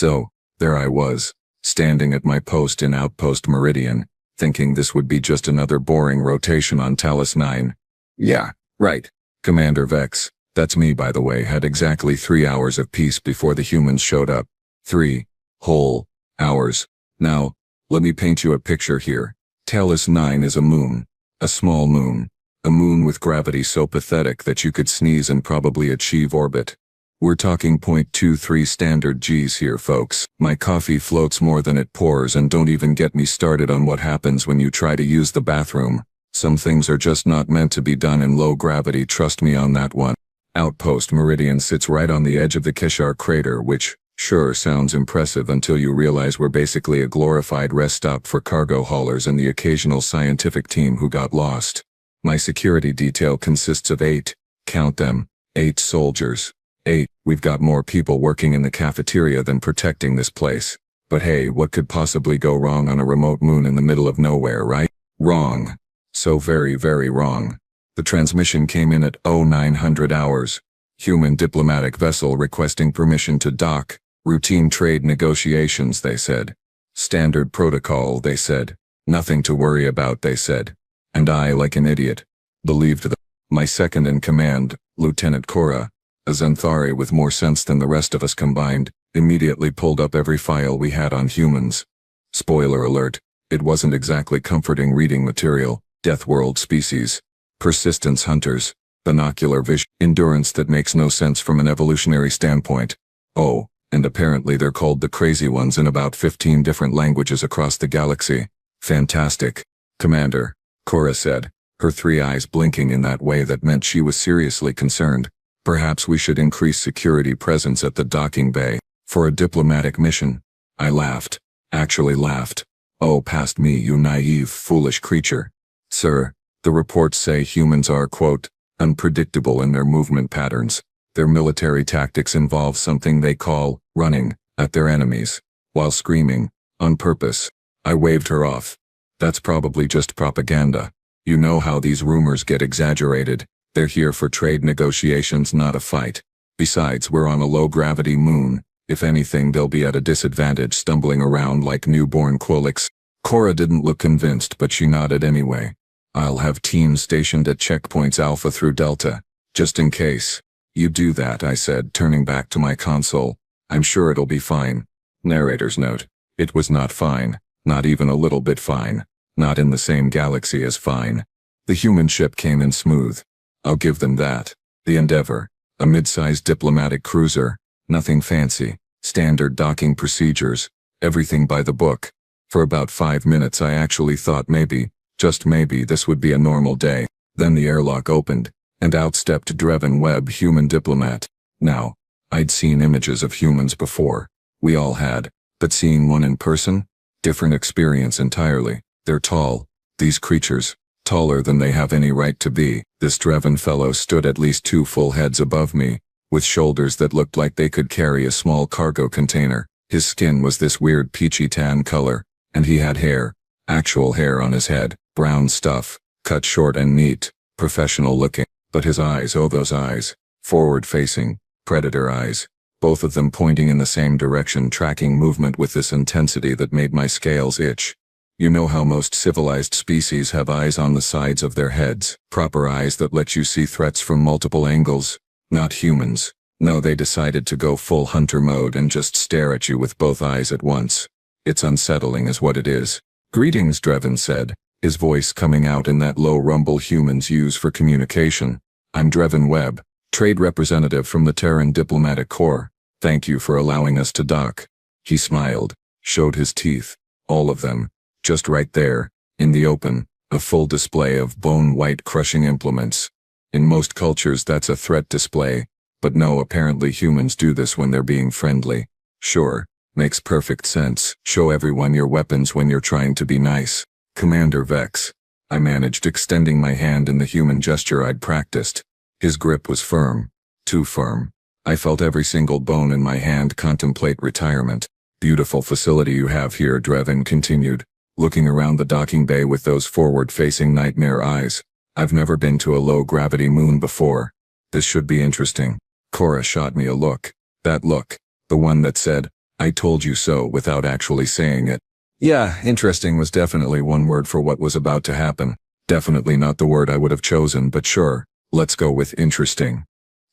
So, there I was, standing at my post in Outpost Meridian, thinking this would be just another boring rotation on Talos 9. Yeah, right. Commander Vex, that's me by the way, had exactly 3 hours of peace before the humans showed up. 3 whole hours. Now, let me paint you a picture here. Talos 9 is a moon. A small moon. A moon with gravity so pathetic that you could sneeze and probably achieve orbit. We're talking 0.23 standard Gs here, folks. My coffee floats more than it pours, and don't even get me started on what happens when you try to use the bathroom. Some things are just not meant to be done in low gravity, trust me on that one. Outpost Meridian sits right on the edge of the Kishar crater, which, sure, sounds impressive until you realize we're basically a glorified rest stop for cargo haulers and the occasional scientific team who got lost. My security detail consists of 8, count them, 8 soldiers. 8, we've got more people working in the cafeteria than protecting this place. But hey, what could possibly go wrong on a remote moon in the middle of nowhere, right? Wrong. So very, very wrong. The transmission came in at 0900 hours. Human diplomatic vessel requesting permission to dock. Routine trade negotiations, they said. Standard protocol, they said. Nothing to worry about, they said. And I, like an idiot, believed them. My second in command, Lieutenant Cora, a Xanthari with more sense than the rest of us combined, immediately pulled up every file we had on humans. Spoiler alert, it wasn't exactly comforting reading material. Death world species. Persistence hunters. Binocular vision. Endurance that makes no sense from an evolutionary standpoint. Oh, and apparently they're called the crazy ones in about 15 different languages across the galaxy. Fantastic. Commander, Cora said, her 3 eyes blinking in that way that meant she was seriously concerned. Perhaps we should increase security presence at the docking bay, for a diplomatic mission. I laughed. Actually laughed. Oh, past me, you naive, foolish creature. Sir, the reports say humans are, quote, unpredictable in their movement patterns. Their military tactics involve something they call running at their enemies, while screaming, on purpose. I waved her off. That's probably just propaganda. You know how these rumors get exaggerated. They're here for trade negotiations, not a fight. Besides, we're on a low-gravity moon. If anything, they'll be at a disadvantage stumbling around like newborn Quolix. Cora didn't look convinced, but she nodded anyway. I'll have teams stationed at checkpoints Alpha through Delta, just in case. You do that, I said, turning back to my console. I'm sure it'll be fine. Narrator's note. It was not fine. Not even a little bit fine. Not in the same galaxy as fine. The human ship came in smooth. I'll give them that. The Endeavor. A mid-sized diplomatic cruiser. Nothing fancy. Standard docking procedures. Everything by the book. For about 5 minutes I actually thought maybe, just maybe, this would be a normal day. Then the airlock opened, and out stepped Drevin Webb, human diplomat. Now, I'd seen images of humans before. We all had. But seeing one in person? Different experience entirely. They're tall. These creatures. Taller than they have any right to be. This Drevin fellow stood at least 2 full heads above me, with shoulders that looked like they could carry a small cargo container. His skin was this weird peachy tan color, and he had hair. Actual hair on his head. Brown stuff. Cut short and neat. Professional looking. But his eyes, oh those eyes. Forward-facing. Predator eyes. Both of them pointing in the same direction, tracking movement with this intensity that made my scales itch. You know how most civilized species have eyes on the sides of their heads, proper eyes that let you see threats from multiple angles? Not humans. No, they decided to go full hunter mode and just stare at you with both eyes at once. It's unsettling is what it is. Greetings, Drevin said, his voice coming out in that low rumble humans use for communication. I'm Drevin Webb, trade representative from the Terran Diplomatic Corps. Thank you for allowing us to dock. He smiled, showed his teeth, all of them. Just right there, in the open, a full display of bone-white crushing implements. In most cultures that's a threat display, but no, apparently humans do this when they're being friendly. Sure, makes perfect sense. Show everyone your weapons when you're trying to be nice. Commander Vex. I managed, extending my hand in the human gesture I'd practiced. His grip was firm. Too firm. I felt every single bone in my hand contemplate retirement. Beautiful facility you have here, Drevin continued, looking around the docking bay with those forward-facing nightmare eyes. I've never been to a low-gravity moon before. This should be interesting. Cora shot me a look. That look. The one that said, I told you so without actually saying it. Yeah, interesting was definitely one word for what was about to happen. Definitely not the word I would have chosen, but sure, let's go with interesting.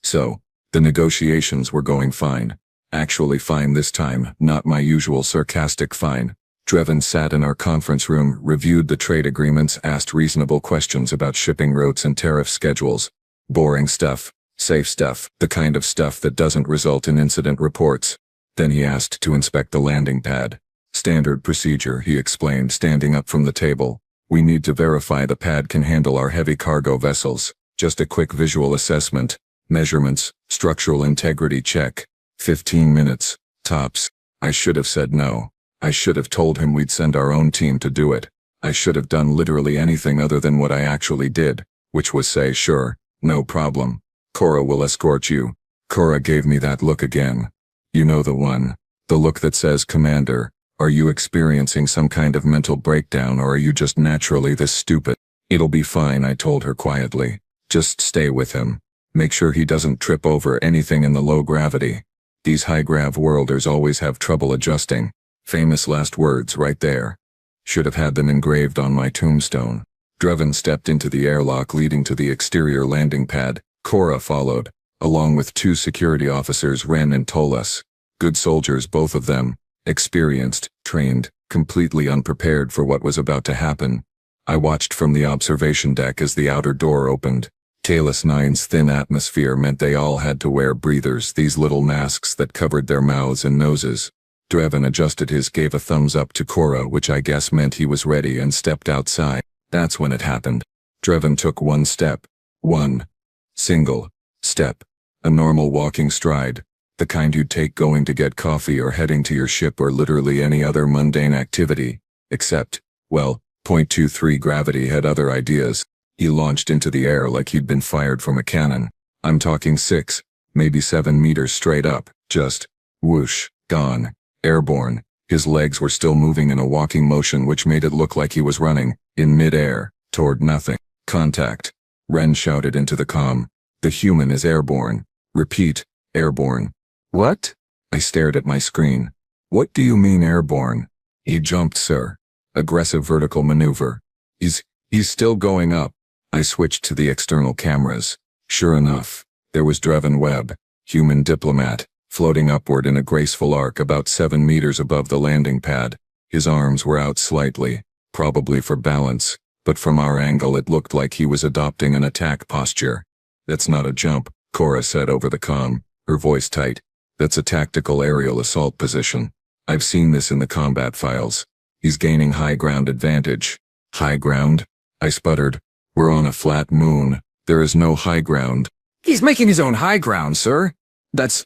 So, the negotiations were going fine. Actually fine this time, not my usual sarcastic fine. Drevin sat in our conference room, reviewed the trade agreements, asked reasonable questions about shipping routes and tariff schedules. Boring stuff, safe stuff, the kind of stuff that doesn't result in incident reports. Then he asked to inspect the landing pad. Standard procedure, he explained, standing up from the table. We need to verify the pad can handle our heavy cargo vessels. Just a quick visual assessment. Measurements, structural integrity check. 15 minutes, tops. I should have said no. I should have told him we'd send our own team to do it. I should have done literally anything other than what I actually did, which was say, sure, no problem. Cora will escort you. Cora gave me that look again. You know the one. The look that says, Commander, are you experiencing some kind of mental breakdown or are you just naturally this stupid? It'll be fine, I told her quietly. Just stay with him. Make sure he doesn't trip over anything in the low gravity. These high-grav worlders always have trouble adjusting. Famous last words right there. Should have had them engraved on my tombstone. Drevin stepped into the airlock leading to the exterior landing pad. Cora followed, along with 2 security officers, Ren and Tolas. Good soldiers, both of them. Experienced, trained, completely unprepared for what was about to happen. I watched from the observation deck as the outer door opened. Talos 9's thin atmosphere meant they all had to wear breathers, these little masks that covered their mouths and noses. Drevin adjusted his, gave a thumbs up to Cora, which I guess meant he was ready, and stepped outside. That's when it happened. Drevin took one step. One single step. A normal walking stride. The kind you'd take going to get coffee or heading to your ship or literally any other mundane activity. Except, well, 0.23 gravity had other ideas. He launched into the air like he'd been fired from a cannon. I'm talking 6, maybe 7 meters straight up. Just, whoosh, gone. Airborne. His legs were still moving in a walking motion which made it look like he was running, in mid-air, toward nothing. Contact. Ren shouted into the comm. The human is airborne. Repeat, airborne. What? I stared at my screen. What do you mean airborne? He jumped, sir. Aggressive vertical maneuver. He's still going up. I switched to the external cameras. Sure enough, there was Drevin Webb, human diplomat, floating upward in a graceful arc about 7 meters above the landing pad. His arms were out slightly, probably for balance, but from our angle it looked like he was adopting an attack posture. That's not a jump, Cora said over the comm, her voice tight. That's a tactical aerial assault position. I've seen this in the combat files. He's gaining high ground advantage. High ground? I sputtered. We're on a flat moon. There is no high ground. He's making his own high ground, sir. That's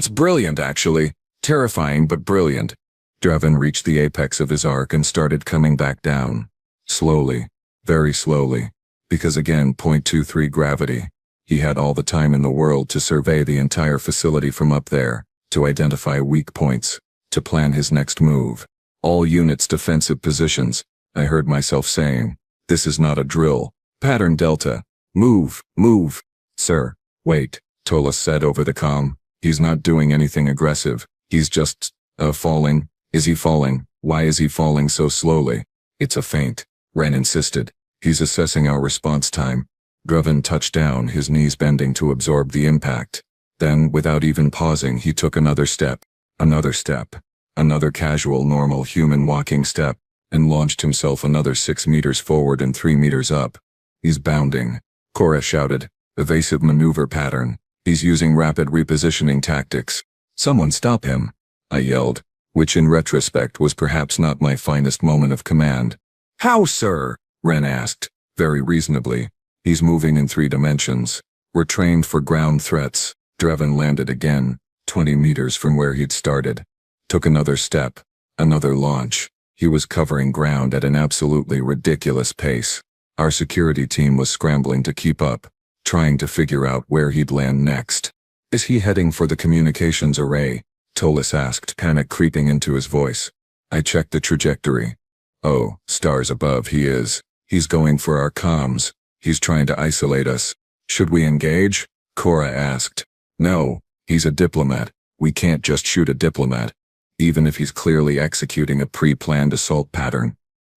brilliant, actually. Terrifying, but brilliant. Drevin reached the apex of his arc and started coming back down. Slowly. Very slowly. Because again, 0.23 gravity. He had all the time in the world to survey the entire facility from up there, to identify weak points, to plan his next move. All units defensive positions, I heard myself saying. This is not a drill. Pattern Delta. Move, move. Sir, wait, Tolas said over the comm. He's not doing anything aggressive. He's just, falling. Is he falling? Why is he falling so slowly? It's a feint, Ren insisted. He's assessing our response time. Drevin touched down, his knees bending to absorb the impact. Then, without even pausing, he took another step. Another step. Another casual, normal human walking step, and launched himself another 6 meters forward and 3 meters up. He's bounding. Cora shouted. Evasive maneuver pattern. He's using rapid repositioning tactics. Someone stop him. I yelled, which in retrospect was perhaps not my finest moment of command. How, sir? Ren asked, very reasonably. He's moving in 3 dimensions. We're trained for ground threats. Drevin landed again, 20 meters from where he'd started. Took another step. Another launch. He was covering ground at an absolutely ridiculous pace. Our security team was scrambling to keep up, trying to figure out where he'd land next. Is he heading for the communications array? Tolas asked, panic creeping into his voice. I checked the trajectory. Oh, stars above, he is. He's going for our comms. He's trying to isolate us. Should we engage? Cora asked. No, he's a diplomat. We can't just shoot a diplomat. even if he's clearly executing a pre-planned assault pattern.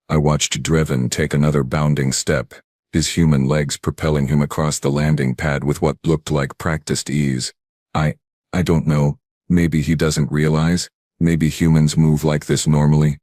I watched Drevin take another bounding step, his human legs propelling him across the landing pad with what looked like practiced ease. I don't know, maybe he doesn't realize, maybe humans move like this normally.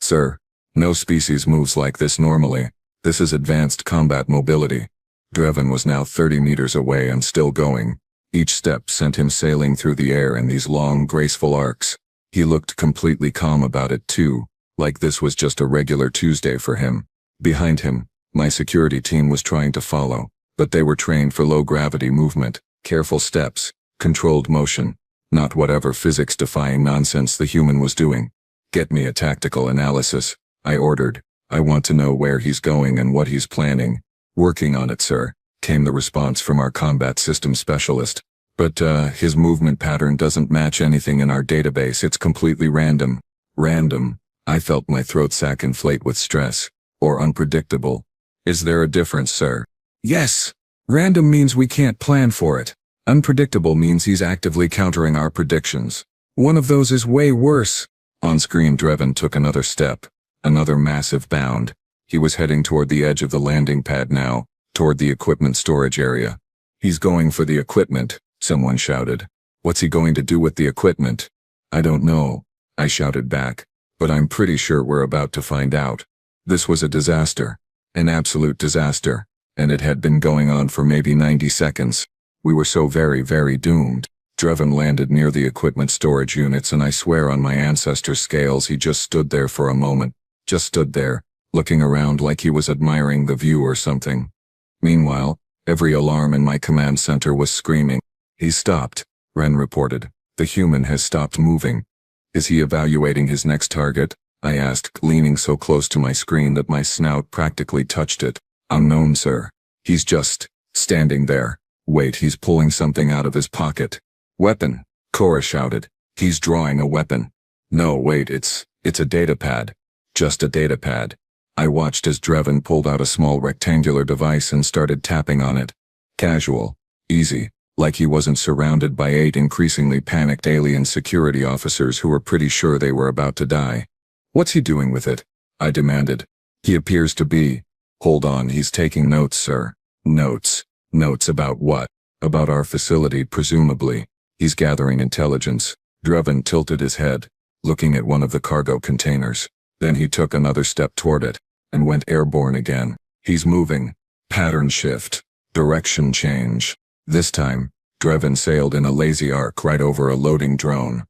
Sir, no species moves like this normally. This is advanced combat mobility. Drevin was now 30 meters away and still going. Each step sent him sailing through the air in these long, graceful arcs. He looked completely calm about it too, like this was just a regular Tuesday for him. Behind him, my security team was trying to follow, but they were trained for low-gravity movement, careful steps, controlled motion, not whatever physics-defying nonsense the human was doing. Get me a tactical analysis, I ordered. I want to know where he's going and what he's planning. Working on it, sir, came the response from our combat systems specialist. But, his movement pattern doesn't match anything in our database. It's completely random. Random. I felt my throat sac inflate with stress. Or unpredictable. Is there a difference, sir? Yes. Random means we can't plan for it. Unpredictable means he's actively countering our predictions. One of those is way worse. On screen, Drevin took another step. Another massive bound. He was heading toward the edge of the landing pad now, toward the equipment storage area. He's going for the equipment, someone shouted. What's he going to do with the equipment? I don't know, I shouted back, but I'm pretty sure we're about to find out. This was a disaster. An absolute disaster. And it had been going on for maybe 90 seconds. We were so very, very doomed. Drevin landed near the equipment storage units, and I swear on my ancestor's scales he just stood there for a moment. Just stood there, looking around like he was admiring the view or something. Meanwhile, every alarm in my command center was screaming. He stopped, Ren reported. The human has stopped moving. Is he evaluating his next target? I asked, leaning so close to my screen that my snout practically touched it. Unknown, sir. He's just standing there. Wait, he's pulling something out of his pocket. Weapon, Cora shouted. He's drawing a weapon. No, wait, it's a datapad. Just a datapad. I watched as Drevin pulled out a small rectangular device and started tapping on it. Casual. Easy. Like he wasn't surrounded by 8 increasingly panicked alien security officers who were pretty sure they were about to die. What's he doing with it? I demanded. He appears to be. Hold on, he's taking notes, sir. Notes. Notes about what? About our facility, presumably. He's gathering intelligence. Drevin tilted his head, looking at one of the cargo containers. Then he took another step toward it, and went airborne again. He's moving. Pattern shift. Direction change. This time, Drevin sailed in a lazy arc right over a loading drone.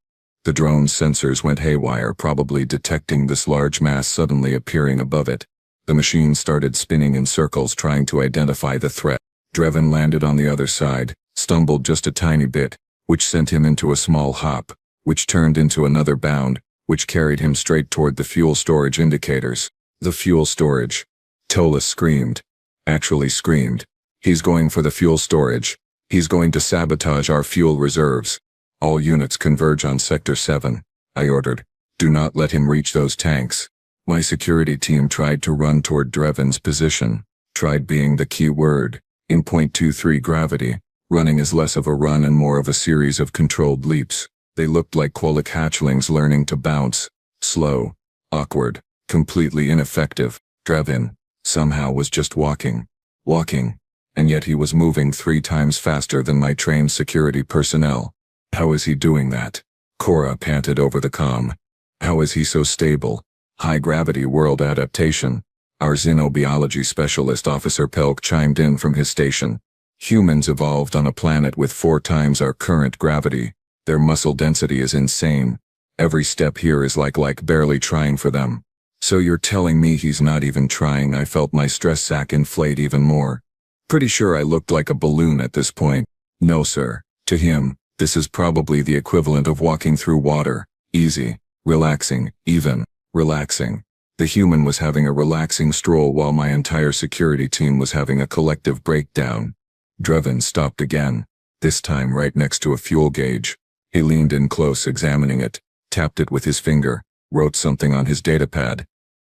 The drone's sensors went haywire, probably detecting this large mass suddenly appearing above it. The machine started spinning in circles trying to identify the threat. Drevin landed on the other side, stumbled just a tiny bit, which sent him into a small hop, which turned into another bound, which carried him straight toward the fuel storage indicators. The fuel storage. Tola screamed. Actually screamed. He's going for the fuel storage. He's going to sabotage our fuel reserves. All units converge on Sector 7, I ordered. Do not let him reach those tanks. My security team tried to run toward Drevin's position. Tried being the key word. In .23 gravity, running is less of a run and more of a series of controlled leaps. They looked like Quolic hatchlings learning to bounce. Slow. Awkward. Completely ineffective. Drevin, somehow, was just walking. Walking. And yet he was moving 3 times faster than my trained security personnel. How is he doing that? Cora panted over the comm. How is he so stable? High-gravity world adaptation. Our xenobiology specialist Officer Pelk chimed in from his station. Humans evolved on a planet with 4 times our current gravity. Their muscle density is insane. Every step here is like barely trying for them. So you're telling me he's not even trying? I felt my stress sac inflate even more. Pretty sure I looked like a balloon at this point. No, sir. To him, this is probably the equivalent of walking through water. Easy. Relaxing. Even. Relaxing. The human was having a relaxing stroll while my entire security team was having a collective breakdown. Drevin stopped again. This time right next to a fuel gauge. He leaned in close, examining it, tapped it with his finger, wrote something on his datapad.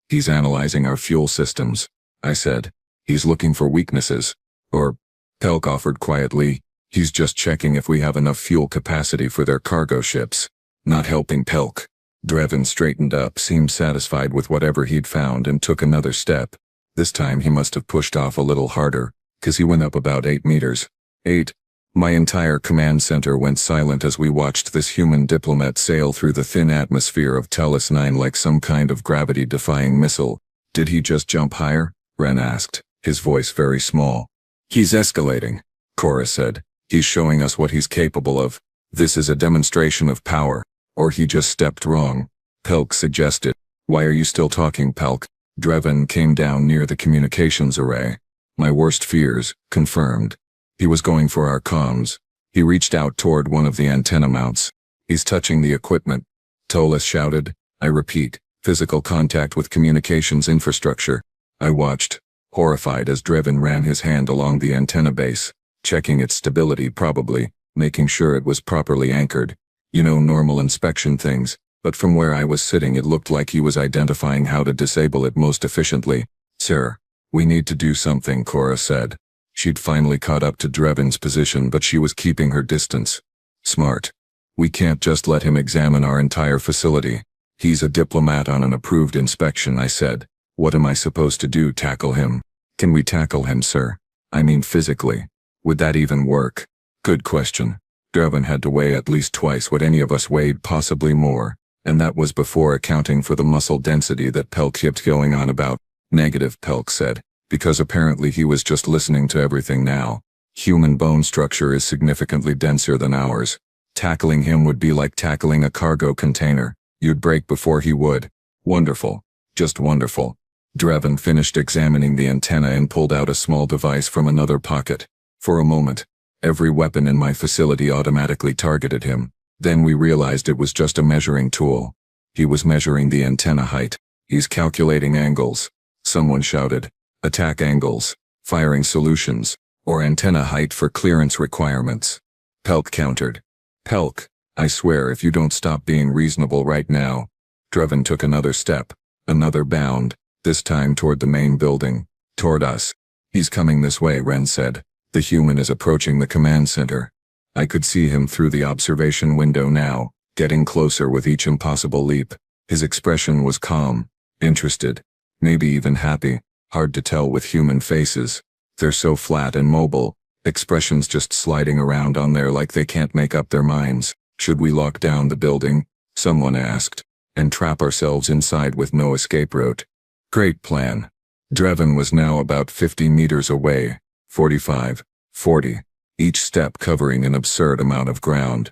He's analyzing our fuel systems, I said. He's looking for weaknesses. Or, Pelk offered quietly, he's just checking if we have enough fuel capacity for their cargo ships. Not helping Pelk. Drevin straightened up, seemed satisfied with whatever he'd found, and took another step. This time he must have pushed off a little harder, 'cause he went up about 8 meters. 8. My entire command center went silent as we watched this human diplomat sail through the thin atmosphere of Talos 9 like some kind of gravity-defying missile. Did he just jump higher? Ren asked, his voice very small. He's escalating, Cora said. He's showing us what he's capable of. This is a demonstration of power. Or he just stepped wrong. Pelk suggested. Why are you still talking, Pelk? Drevin came down near the communications array. My worst fears, confirmed. He was going for our comms. He reached out toward one of the antenna mounts. He's touching the equipment. Tolis shouted. I repeat, physical contact with communications infrastructure. I watched, horrified as Drevin ran his hand along the antenna base, checking its stability probably, making sure it was properly anchored. You know, normal inspection things, but from where I was sitting it looked like he was identifying how to disable it most efficiently. Sir, we need to do something, Cora said. She'd finally caught up to Drevin's position, but she was keeping her distance. Smart. We can't just let him examine our entire facility. He's a diplomat on an approved inspection, I said. What am I supposed to do, tackle him? Can we tackle him, sir? I mean physically. Would that even work? Good question. Drevin had to weigh at least twice what any of us weighed, possibly more, and that was before accounting for the muscle density that Pelk kept going on about. Negative, Pelk said, because apparently he was just listening to everything now. Human bone structure is significantly denser than ours. Tackling him would be like tackling a cargo container. You'd break before he would. Wonderful. Just wonderful. Drevin finished examining the antenna and pulled out a small device from another pocket. For a moment, every weapon in my facility automatically targeted him. Then we realized it was just a measuring tool. He was measuring the antenna height. He's calculating angles. Someone shouted, attack angles, firing solutions, or antenna height for clearance requirements. Pelk countered. Pelk, I swear if you don't stop being reasonable right now. Drevin took another step, another bound, this time toward the main building, toward us. He's coming this way, Ren said. The human is approaching the command center. I could see him through the observation window now, getting closer with each impossible leap. His expression was calm, interested, maybe even happy, hard to tell with human faces. They're so flat and mobile, expressions just sliding around on there like they can't make up their minds. Should we lock down the building? Someone asked, and trap ourselves inside with no escape route? Great plan. Drevin was now about 50 meters away. 45, 40, each step covering an absurd amount of ground.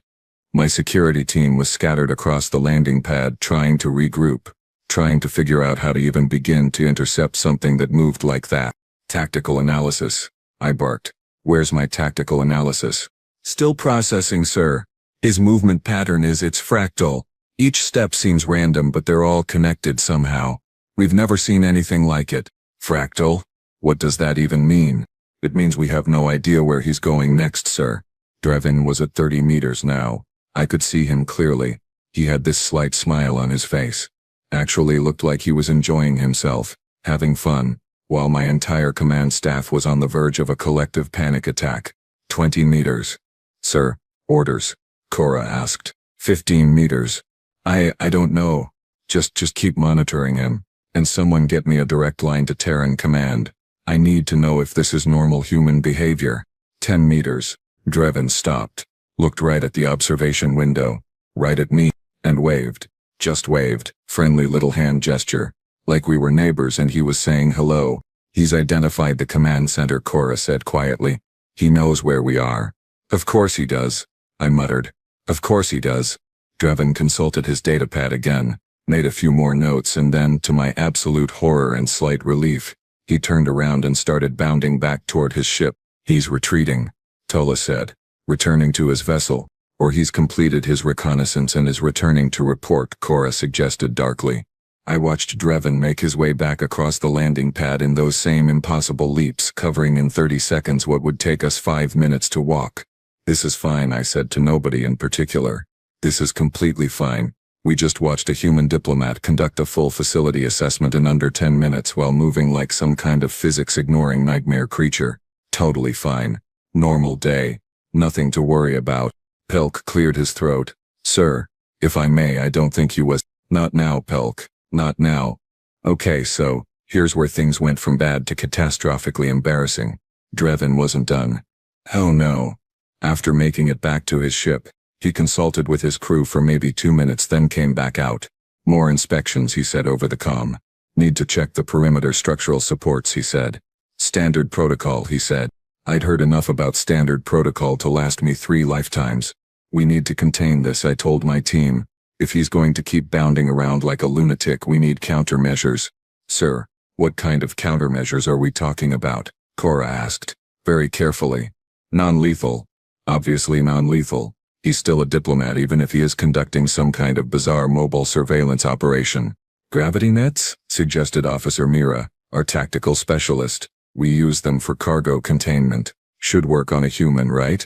My security team was scattered across the landing pad trying to regroup, trying to figure out how to even begin to intercept something that moved like that. Tactical analysis, I barked. Where's my tactical analysis? Still processing, sir. His movement pattern is it's fractal. Each step seems random, but they're all connected somehow. We've never seen anything like it. Fractal? What does that even mean? It means we have no idea where he's going next, sir. Drevin was at 30 meters now. I could see him clearly. He had this slight smile on his face. Actually looked like he was enjoying himself, having fun, while my entire command staff was on the verge of a collective panic attack. 20 meters. Sir, orders, Cora asked. 15 meters. I don't know. Just keep monitoring him, and someone get me a direct line to Terran command. I need to know if this is normal human behavior. 10 meters. Drevin stopped, looked right at the observation window, right at me, and waved. Just waved, friendly little hand gesture, like we were neighbors and he was saying hello. He's identified the command center, Cora said quietly. He knows where we are. Of course he does, I muttered. Of course he does. Drevin consulted his datapad again, made a few more notes, and then, to my absolute horror and slight relief, he turned around and started bounding back toward his ship. He's retreating, Tola said, returning to his vessel, or he's completed his reconnaissance and is returning to report, Cora suggested darkly. I watched Drevin make his way back across the landing pad in those same impossible leaps, covering in 30 seconds what would take us 5 minutes to walk. This is fine, I said to nobody in particular. This is completely fine. We just watched a human diplomat conduct a full facility assessment in under 10 minutes while moving like some kind of physics-ignoring nightmare creature. Totally fine. Normal day. Nothing to worry about. Pelk cleared his throat. Sir, if I may, I don't think you was. Not now, Pelk. Not now. Okay, so, here's where things went from bad to catastrophically embarrassing. Drevin wasn't done. Oh no. After making it back to his ship, he consulted with his crew for maybe 2 minutes, then came back out. More inspections, he said over the comm. Need to check the perimeter structural supports, he said. Standard protocol, he said. I'd heard enough about standard protocol to last me 3 lifetimes. We need to contain this, I told my team. If he's going to keep bounding around like a lunatic, we need countermeasures. Sir, what kind of countermeasures are we talking about? Cora asked, very carefully. Non-lethal. Obviously non-lethal. He's still a diplomat even if he is conducting some kind of bizarre mobile surveillance operation. Gravity nets? Suggested Officer Mira, our tactical specialist. We use them for cargo containment. Should work on a human, right?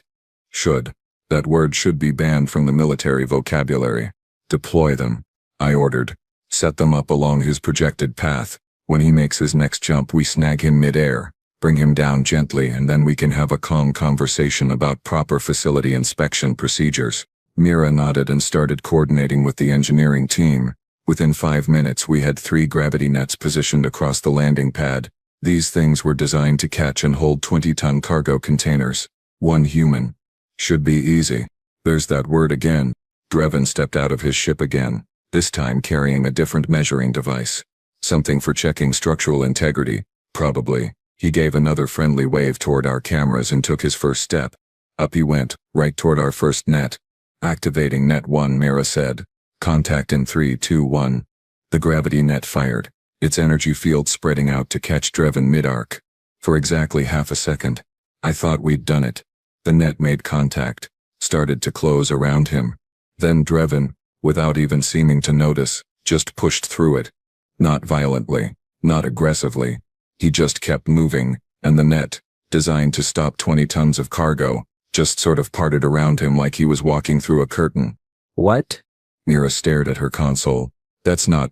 Should. That word should be banned from the military vocabulary. Deploy them, I ordered. Set them up along his projected path. When he makes his next jump, we snag him mid-air, bring him down gently, and then we can have a calm conversation about proper facility inspection procedures. Mira nodded and started coordinating with the engineering team. Within 5 minutes, we had 3 gravity nets positioned across the landing pad. These things were designed to catch and hold 20-ton cargo containers. 1 human. Should be easy. There's that word again. Drevin stepped out of his ship again, this time carrying a different measuring device. Something for checking structural integrity, probably. He gave another friendly wave toward our cameras and took his first step. Up he went, right toward our first net. Activating net 1, Mira said. Contact in 3, 2, 1. The gravity net fired, its energy field spreading out to catch Drevin mid-arc. For exactly half a second, I thought we'd done it. The net made contact, started to close around him. Then Drevin, without even seeming to notice, just pushed through it. Not violently, not aggressively. He just kept moving, and the net, designed to stop 20 tons of cargo, just sort of parted around him like he was walking through a curtain. What? Mira stared at her console. That's not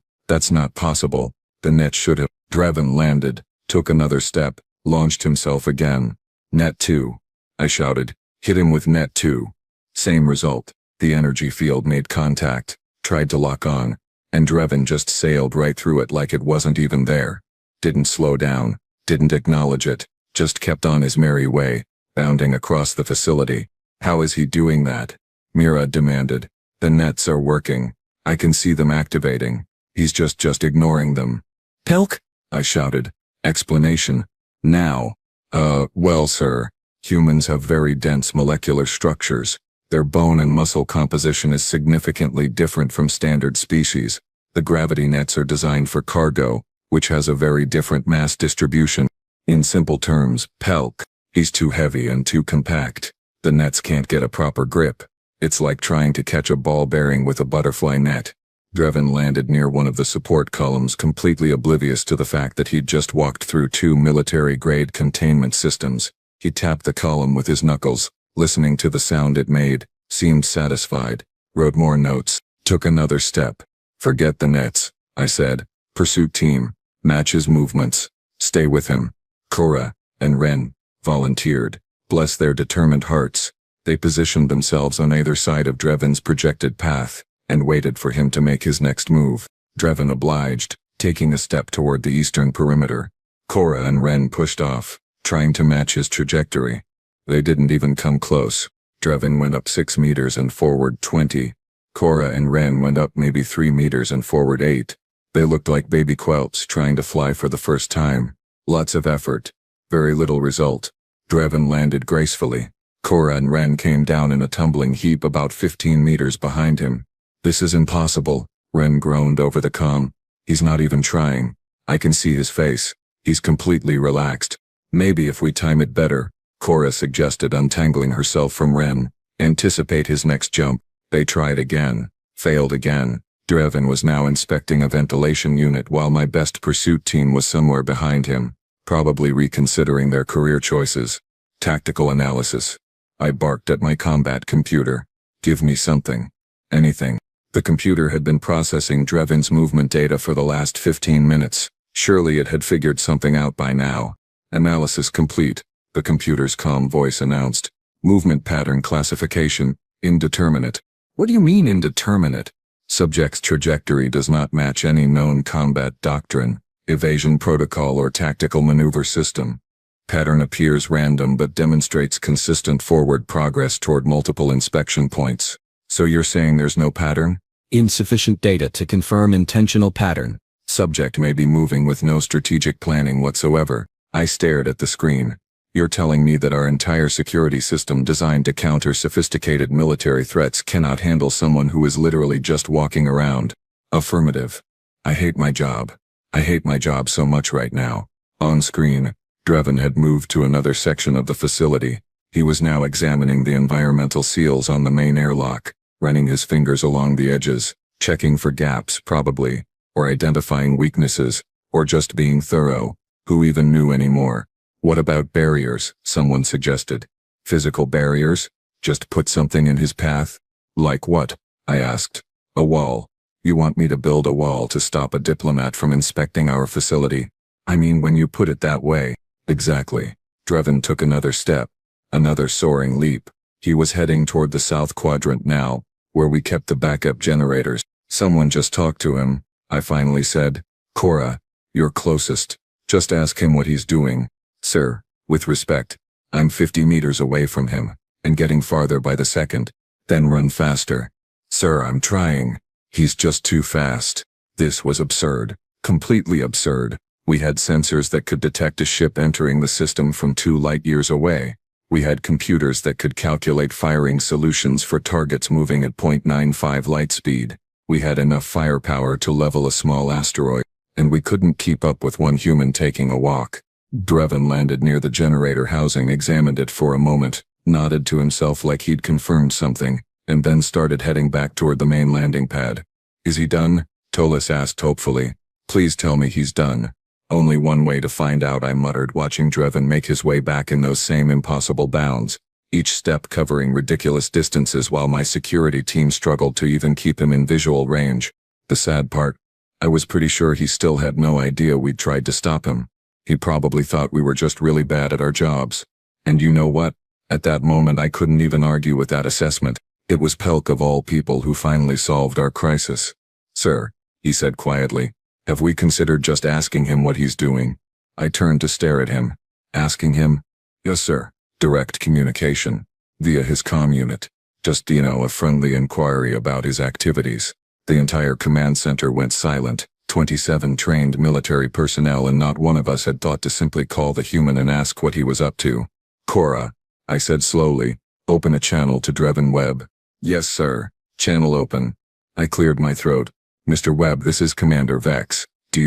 possible. The net should have. Drevin landed, took another step, launched himself again. Net 2. I shouted. Hit him with net 2. Same result. The energy field made contact, tried to lock on, and Drevin just sailed right through it like it wasn't even there. Didn't slow down, didn't acknowledge it, just kept on his merry way, bounding across the facility. How is he doing that? Mira demanded. The nets are working. I can see them activating. He's just ignoring them. Pelk? I shouted. Explanation. Now. Well, sir. Humans have very dense molecular structures. Their bone and muscle composition is significantly different from standard species. The gravity nets are designed for cargo, which has a very different mass distribution. In simple terms, Pelk, he's too heavy and too compact. The nets can't get a proper grip. It's like trying to catch a ball bearing with a butterfly net. Drevin landed near one of the support columns, completely oblivious to the fact that he'd just walked through 2 military-grade containment systems. He tapped the column with his knuckles, listening to the sound it made, seemed satisfied, wrote more notes, took another step. Forget the nets, I said. Pursuit team, match his movements. Stay with him. Cora and Ren volunteered. Bless their determined hearts. They positioned themselves on either side of Drevin's projected path, and waited for him to make his next move. Drevin obliged, taking a step toward the eastern perimeter. Cora and Ren pushed off, trying to match his trajectory. They didn't even come close. Drevin went up 6 meters and forward 20. Cora and Ren went up maybe 3 meters and forward 8. They looked like baby whelps trying to fly for the first time. Lots of effort. Very little result. Drevin landed gracefully. Cora and Ren came down in a tumbling heap about 15 meters behind him. This is impossible, Ren groaned over the comm. He's not even trying. I can see his face. He's completely relaxed. Maybe if we time it better, Cora suggested, untangling herself from Ren. Anticipate his next jump. They tried again. Failed again. Drevin was now inspecting a ventilation unit while my best pursuit team was somewhere behind him, probably reconsidering their career choices. Tactical analysis. I barked at my combat computer. Give me something. Anything. The computer had been processing Drevin's movement data for the last 15 minutes. Surely it had figured something out by now. Analysis complete, the computer's calm voice announced. Movement pattern classification, indeterminate. What do you mean indeterminate? Subject's trajectory does not match any known combat doctrine, evasion protocol or tactical maneuver system. Pattern appears random but demonstrates consistent forward progress toward multiple inspection points. So you're saying there's no pattern? Insufficient data to confirm intentional pattern. Subject may be moving with no strategic planning whatsoever. I stared at the screen. You're telling me that our entire security system designed to counter sophisticated military threats cannot handle someone who is literally just walking around? Affirmative. I hate my job. I hate my job so much right now. On screen, Drevin had moved to another section of the facility. He was now examining the environmental seals on the main airlock, running his fingers along the edges, checking for gaps probably, or identifying weaknesses, or just being thorough. Who even knew anymore? What about barriers? Someone suggested. Physical barriers? Just put something in his path? Like what? I asked. A wall. You want me to build a wall to stop a diplomat from inspecting our facility? I mean, when you put it that way. Exactly. Drevin took another step. Another soaring leap. He was heading toward the south quadrant now, where we kept the backup generators. Someone just talked to him, I finally said. Cora, you're closest. Just ask him what he's doing. Sir, with respect, I'm 50 meters away from him, and getting farther by the second. Then run faster. Sir, I'm trying. He's just too fast. This was absurd. Completely absurd. We had sensors that could detect a ship entering the system from 2 light years away. We had computers that could calculate firing solutions for targets moving at 0.95 light speed. We had enough firepower to level a small asteroid, and we couldn't keep up with one human taking a walk. Drevin landed near the generator housing, examined it for a moment, nodded to himself like he'd confirmed something, and then started heading back toward the main landing pad. Is he done? Tolis asked hopefully. Please tell me he's done. Only one way to find out, I muttered, watching Drevin make his way back in those same impossible bounds, each step covering ridiculous distances while my security team struggled to even keep him in visual range. The sad part, I was pretty sure he still had no idea we'd tried to stop him. He probably thought we were just really bad at our jobs. And you know what? At that moment I couldn't even argue with that assessment. It was Pelk of all people who finally solved our crisis. Sir, he said quietly, have we considered just asking him what he's doing? I turned to stare at him. Asking him? Yes, sir. Direct communication. Via his comm unit. Just, a friendly inquiry about his activities. The entire command center went silent. 27 trained military personnel, and not one of us had thought to simply call the human and ask what he was up to. Cora, I said slowly, open a channel to Drevin Webb. Yes, sir. Channel open. I cleared my throat. Mr. Webb, this is Commander Vex. Do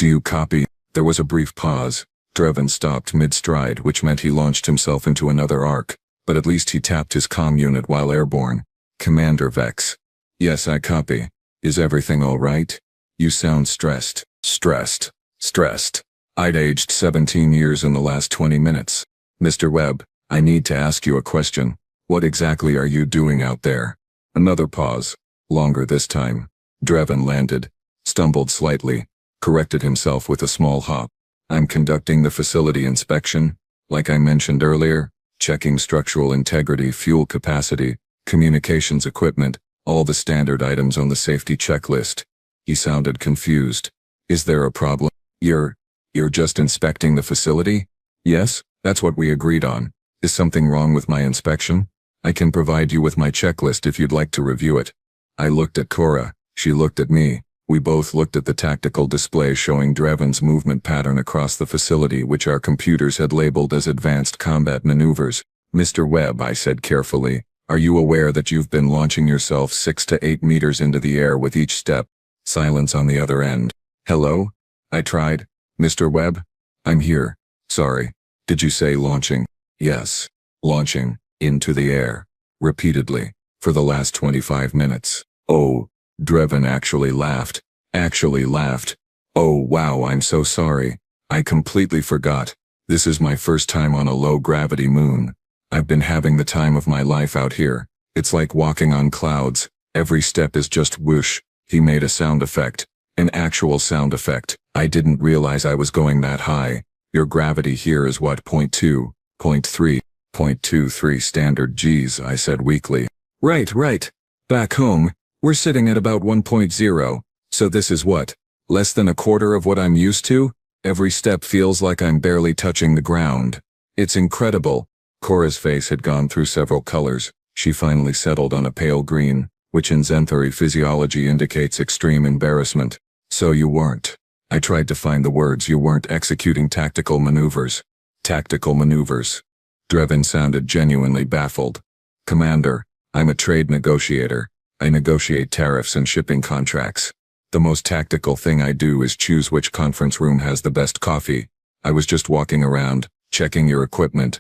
you copy? There was a brief pause. Drevin stopped mid-stride, which meant he launched himself into another arc, but at least he tapped his comm unit while airborne. Commander Vex. Yes, I copy. Is everything all right? You sound stressed. Stressed. I'd aged 17 years in the last 20 minutes. Mr. Webb, I need to ask you a question. What exactly are you doing out there? Another pause. Longer this time. Drevin landed, stumbled slightly, corrected himself with a small hop. I'm conducting the facility inspection, like I mentioned earlier, checking structural integrity, fuel capacity, communications equipment, all the standard items on the safety checklist. He sounded confused. Is there a problem? You're just inspecting the facility? Yes, that's what we agreed on. Is something wrong with my inspection? I can provide you with my checklist if you'd like to review it. I looked at Cora. She looked at me. We both looked at the tactical display showing Drevin's movement pattern across the facility, which our computers had labeled as advanced combat maneuvers. Mr. Webb, I said carefully, are you aware that you've been launching yourself 6 to 8 meters into the air with each step? Silence on the other end. Hello? I tried. Mr. Webb? I'm here. Sorry. Did you say launching? Yes. Launching. Into the air. Repeatedly. For the last 25 minutes. Oh. Drevin actually laughed. Oh wow, I'm so sorry. I completely forgot. This is my first time on a low-gravity moon. I've been having the time of my life out here. It's like walking on clouds. Every step is just whoosh. He made a sound effect. An actual sound effect. I didn't realize I was going that high. Your gravity here is what, 0.2, 0.3, 0.23 standard Gs, I said weakly. Right. Back home, We're sitting at about 1.0, so this is what? Less than a quarter of what I'm used to? Every step feels like I'm barely touching the ground. It's incredible. Cora's face had gone through several colors. She finally settled on a pale green, which in Zenthari physiology indicates extreme embarrassment. So you weren't. I tried to find the words. You weren't executing tactical maneuvers. Tactical maneuvers. Drevin sounded genuinely baffled. Commander, I'm a trade negotiator. I negotiate tariffs and shipping contracts. The most tactical thing I do is choose which conference room has the best coffee. I was just walking around, checking your equipment.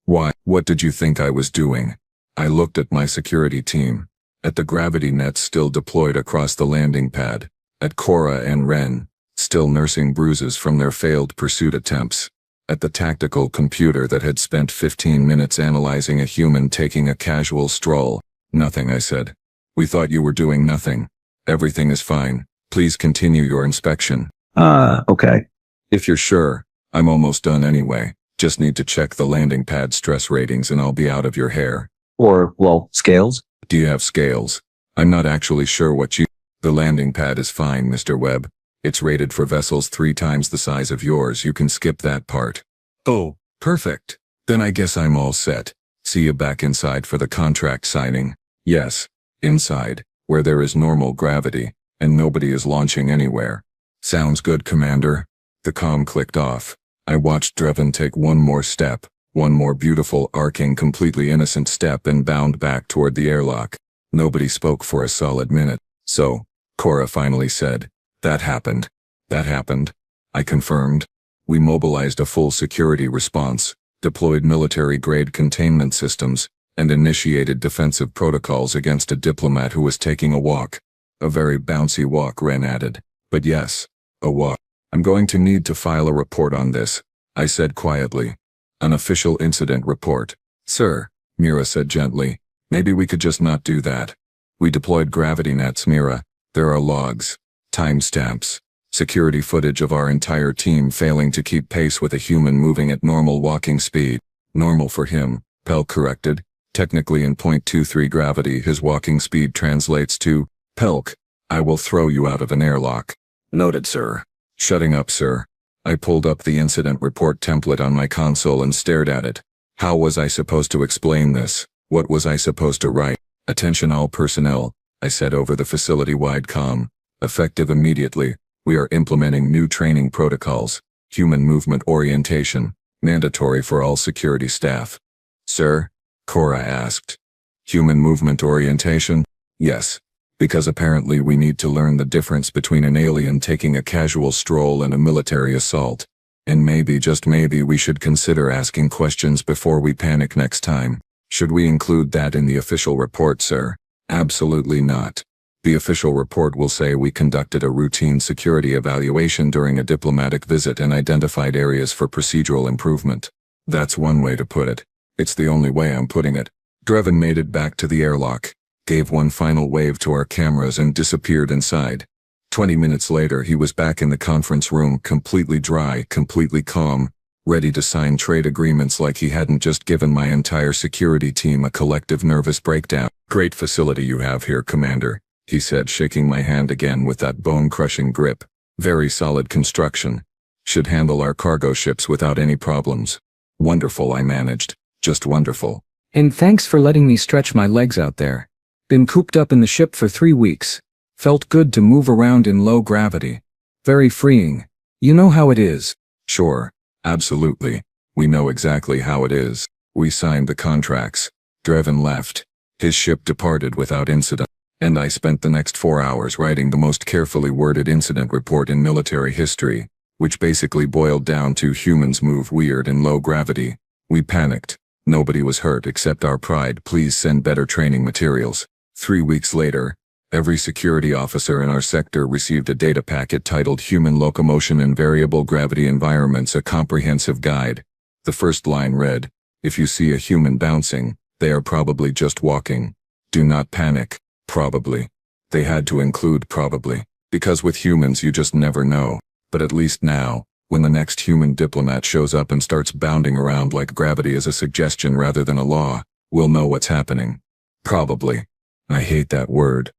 Why, what did you think I was doing? I looked at my security team, at the gravity nets still deployed across the landing pad, at Cora and Ren, still nursing bruises from their failed pursuit attempts, at the tactical computer that had spent 15 minutes analyzing a human taking a casual stroll. Nothing, I said. We thought you were doing nothing. Everything is fine. Please continue your inspection. Okay. If you're sure, I'm almost done anyway. Just need to check the landing pad stress ratings and I'll be out of your hair. Or, well, scales? Do you have scales? I'm not actually sure what you... The landing pad is fine, Mr. Webb. It's rated for vessels 3 times the size of yours. You can skip that part. Oh, perfect. Then I guess I'm all set. See you back inside for the contract signing. Yes, inside, where there is normal gravity, and nobody is launching anywhere. Sounds good, Commander. The comm clicked off. I watched Drevin take one more step, one more beautiful, arcing, completely innocent step and bound back toward the airlock. Nobody spoke for a solid minute. So, Cora finally said, "That happened." That happened. I confirmed. We mobilized a full security response, deployed military-grade containment systems, and initiated defensive protocols against a diplomat who was taking a walk. A very bouncy walk, Ren added. But yes, a walk. I'm going to need to file a report on this, I said quietly. An official incident report. Sir, Mira said gently. Maybe we could just not do that. We deployed gravity nets, Mira. There are logs, timestamps, security footage of our entire team failing to keep pace with a human moving at normal walking speed. Normal for him, Pell corrected. Technically in .23 gravity his walking speed translates to, Pelk, I will throw you out of an airlock. Noted, sir. Shutting up, sir. I pulled up the incident report template on my console and stared at it. How was I supposed to explain this? What was I supposed to write? Attention all personnel, I said over the facility-wide comm. Effective immediately, we are implementing new training protocols. Human movement orientation, mandatory for all security staff. Sir? Cora asked. Human movement orientation? Yes. Because apparently we need to learn the difference between an alien taking a casual stroll and a military assault. And maybe, just maybe, we should consider asking questions before we panic next time. Should we include that in the official report, sir? Absolutely not. The official report will say we conducted a routine security evaluation during a diplomatic visit and identified areas for procedural improvement. That's one way to put it. It's the only way I'm putting it. Drevin made it back to the airlock, gave one final wave to our cameras and disappeared inside. 20 minutes later he was back in the conference room, completely dry, completely calm, ready to sign trade agreements like he hadn't just given my entire security team a collective nervous breakdown. Great facility you have here, Commander, he said, shaking my hand again with that bone-crushing grip. Very solid construction. Should handle our cargo ships without any problems. Wonderful, I managed. Just wonderful. And thanks for letting me stretch my legs out there. Been cooped up in the ship for 3 weeks. Felt good to move around in low gravity. Very freeing. You know how it is. Sure. Absolutely. We know exactly how it is. We signed the contracts. Drevin left. His ship departed without incident. And I spent the next 4 hours writing the most carefully worded incident report in military history, which basically boiled down to humans move weird in low gravity. We panicked. Nobody was hurt except our pride. Please send better training materials. 3 weeks later, every security officer in our sector received a data packet titled Human Locomotion in Variable Gravity Environments, a comprehensive guide. The first line read, "If you see a human bouncing, they are probably just walking. Do not panic." Probably. They had to include probably, because with humans you just never know. But at least now, when the next human diplomat shows up and starts bounding around like gravity is a suggestion rather than a law, we'll know what's happening. Probably. I hate that word.